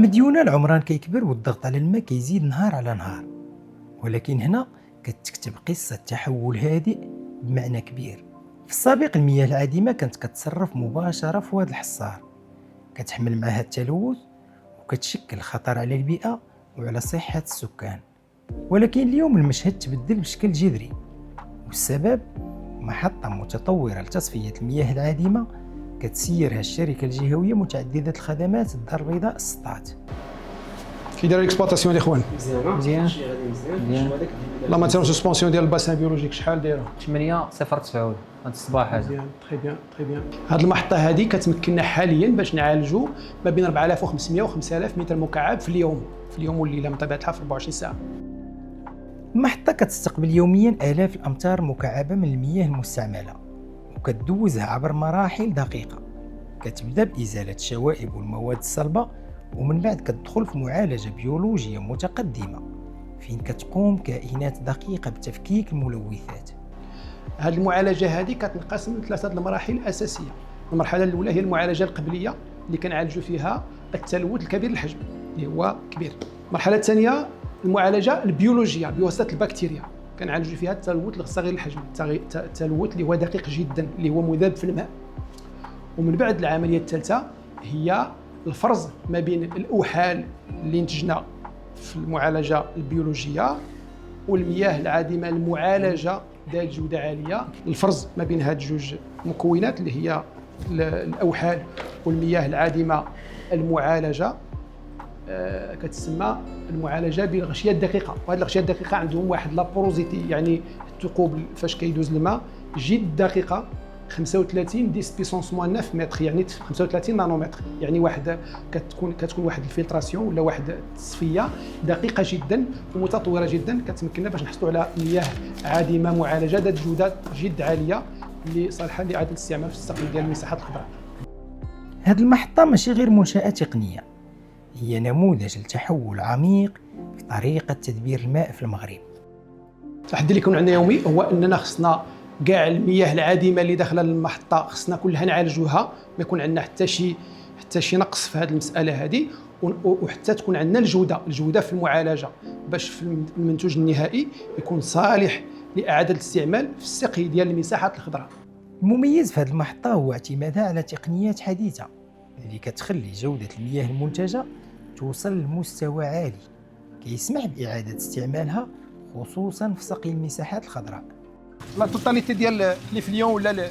في مديونة العمران كيكبر والضغط على الماء كيزيد نهار على نهار، ولكن هنا كتكتب قصة تحول هادئ بمعنى كبير. في السابق المياه العادمة كانت كتصرف مباشرة في واد الحصار، كتحمل معها التلوث وكتشكل خطر على البيئة وعلى صحة السكان. ولكن اليوم المشهد تبدل بشكل جذري، والسبب محطة متطورة لتصفية المياه العادمة كتسيرها الشركة الجهوية متعددة الخدمات الدار البيضاء السطات. كي داير الاكسبلوطاسيون الاخوان؟ مزيان. لا ماتيريال سسبونسيون ديال الباسان بيولوجيك شحال دايره؟ 809 هاد الصباح هذا. مزيان، تري بيان تري بيان. هاد المحطه هذه كتمكننا حاليا باش نعالجوا ما بين 4500 و 5000 متر مكعب في اليوم والليله من طبيعه الحال في 24 ساعه. المحطة كتستقبل يوميا آلاف الأمتار مكعبة من المياه المستعملة، وكتدوزها عبر مراحل دقيقة. كتبدا بإزالة الشوائب والمواد الصلبة، ومن بعد كتدخل في معالجة بيولوجية متقدمة فين كتقوم كائنات دقيقة بتفكيك الملوثات. هذه المعالجه هذه كتنقسم لثلاثه المراحل الاساسيه. المرحله الاولى هي المعالجه القبليه اللي كنعالجوا فيها التلوث الكبير الحجم اللي هو كبير. المرحله الثانيه المعالجه البيولوجيه بواسطه البكتيريا، كنعالجوا فيها التلوث الصغير الحجم، التلوث اللي هو دقيق جدا اللي هو مذاب في الماء. ومن بعد العمليه الثالثه هي الفرز ما بين الاوحال اللي انتجنا في المعالجه البيولوجيه والمياه العادمه المعالجه ذات جوده عاليه. الفرز ما بين هاد جوج مكونات اللي هي الاوحال والمياه العادمه المعالجه كتسمى المعالجه بالغشيه الدقيقه. وهذه الغشيه الدقيقه عندهم واحد لابوروزيتي، يعني الثقوب فاش كيدوز الماء جد دقيقه، 35 10 بيسونس 9 متر، يعني 35 نانومتر، يعني واحد كتكون واحد الفلتراسيون ولا واحد التصفيه دقيقه جدا ومتطوره جدا، كتمكننا باش نحصلوا على مياه عادمه معالجه ذات جودات جد عاليه اللي صالحه لاعاده الاستعمال في السقي ديال المساحات الخضراء. هذه المحطة ماشي غير منشأة تقنية، هي نموذج لتحول عميق في طريقة تدبير الماء في المغرب. التحدي اللي يكون عندنا يومي هو اننا خصنا كاع المياه العادمه اللي داخله المحطه خصنا كلها نعالجوها، ما يكون عندنا حتى شي نقص في هذه المساله هذه، وحتى تكون عندنا الجوده في المعالجه باش في المنتوج النهائي يكون صالح لاعاده الاستعمال في السقي ديال المساحات الخضراء. المميز في هذه المحطة هو اعتمادها على تقنيات حديثة اللي كتخلي جودة المياه المنتجة توصل لمستوى عالي كيسمح بإعادة استعمالها خصوصا في سقي المساحات الخضراء. لا توتاليتي ديال لي فليون ولا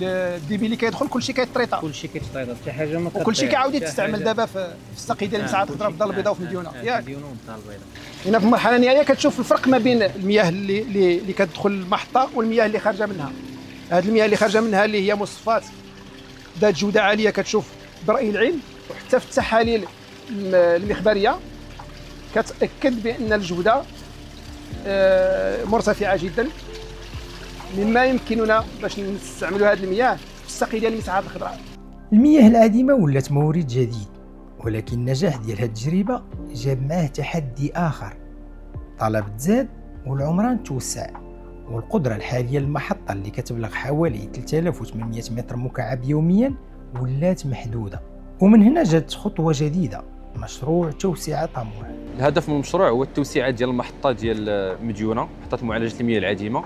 الديبي اللي كيدخل كلشي كيتريطا، كلشي كيتطيب، حتى حاجه ما وكلشي كيعاود يتستعمل دابا في السقي ديال المساحات الخضراء في الدار البيضاء وفي مديونه ياك. مديونه والدار البيضاء. هنا في المرحله النهائيه كتشوف الفرق ما بين المياه اللي كتدخل المحطه والمياه اللي خارجه منها. هذه المياه اللي خارجه منها اللي هي مصفات ذات جوده عاليه كتشوف برأي العلم، وحتى في التحاليل المخبريه كتأكد بأن الجوده مرتفعه جدا، مما يمكننا باش نستعملوا هذه المياه في السقي ديال المساحات الخضراء. المياه العادمة ولات مورد جديد، ولكن النجاح ديال هذه التجربة جاب معاه تحدي آخر. الطلب تزاد والعمران توسع، والقدرة الحالية للمحطة اللي كتبلغ حوالي 3800 متر مكعب يوميا ولات محدودة. ومن هنا جات خطوة جديدة، مشروع توسعة طموح. الهدف من المشروع هو التوسعة ديال المحطة ديال مديونة، محطة معالجة المياه العادمة.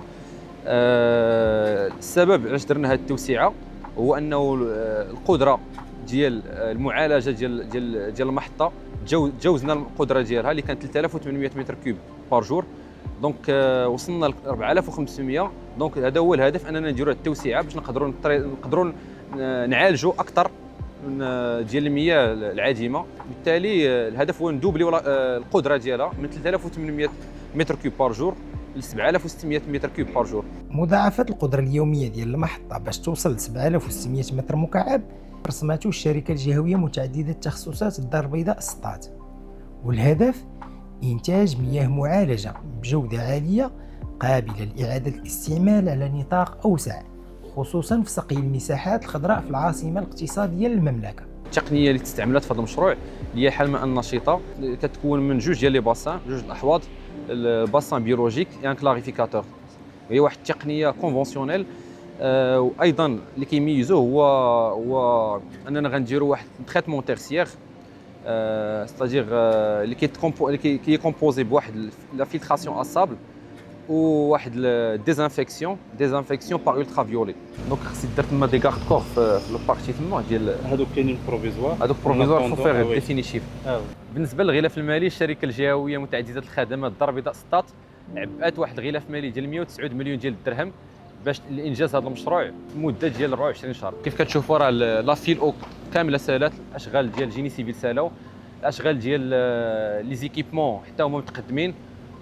السبب علاش درنا هذه التوسعة هو أنه القدرة ديال المعالجة ديال المحطة تجاوزنا القدرة ديالها اللي كانت 3800 متر كوب بار جور، دونك وصلنا ل 4500. دونك هذا هو الهدف، اننا نديروا التوسعه باش نقدروا نعالجوا اكثر من ديال المياه العادمه. بالتالي الهدف هو ندوبليو القدره ديالها من 3800 متر كوب بار جور ل 7600 متر كوب بار جور. مضاعفة القدرة اليومية ديال المحطة باش توصل ل 7600 متر مكعب رسمته الشركة الجهوية متعددة التخصصات الدار البيضاء السطات، والهدف إنتاج مياه معالجة بجودة عالية قابلة لإعادة الاستعمال على نطاق أوسع، خصوصا في سقي المساحات الخضراء في العاصمة الاقتصادية للمملكة. التقنية اللي تستعملت في هذا المشروع اللي هي حل الماء النشيطة، كتكون من جوج ديال لي باسان، جوج الأحواض، الباسان بيولوجيك يعني كلاريفيكاتور. هي واحد التقنية كونفونسيونيل، وايضا اللي كيميزوه هو اننا غنديروا واحد تريتمون تيرسيير ستادير اللي كي كومبوزي بواحد لا فيلتراسيون اسابل وواحد ديزانفيكسيون باغ الترا فيولي. دونك خصني دير تما دي كارت كور في البارتي تما ديال هادوك كاينين بروفيزوار، هذوك بروفيزوار فو فيغ وي. ديفينيتيف. اه بالنسبه للغلاف المالي، الشركه الجهويه متعدده الخدمات الدار البيضاء سطات عبات واحد الغلاف مالي ديال 109 مليون ديال الدرهم باش لانجاز هذا المشروع مده ديال 24 شهر. كيف كتشوفوا راه لا فيل او كامله سالات، الاشغال ديال جيني سيفيل سالاو، الاشغال ديال لي زيكيبمون حتى هما متقدمين.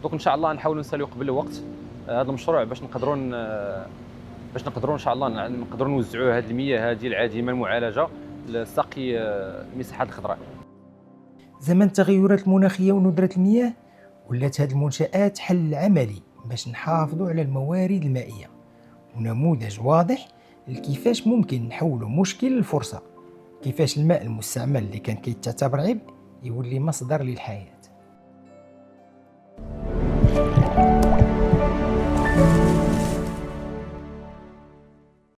دونك ان شاء الله نحاولوا نساليو قبل الوقت هذا المشروع باش نقدروا ان شاء الله نقدروا نوزعوا هذه المياه هذه العادمه المعالجه لسقي المساحات الخضراء. زمن التغيرات المناخية وندرة المياه ولات هذه المنشآت حل عملي باش نحافظوا على الموارد المائية، ونموذج واضح لكيفاش ممكن نحولوا مشكل لفرصة، كيفاش الماء المستعمل اللي كان كيتعتبر عبء يولي مصدر للحياة.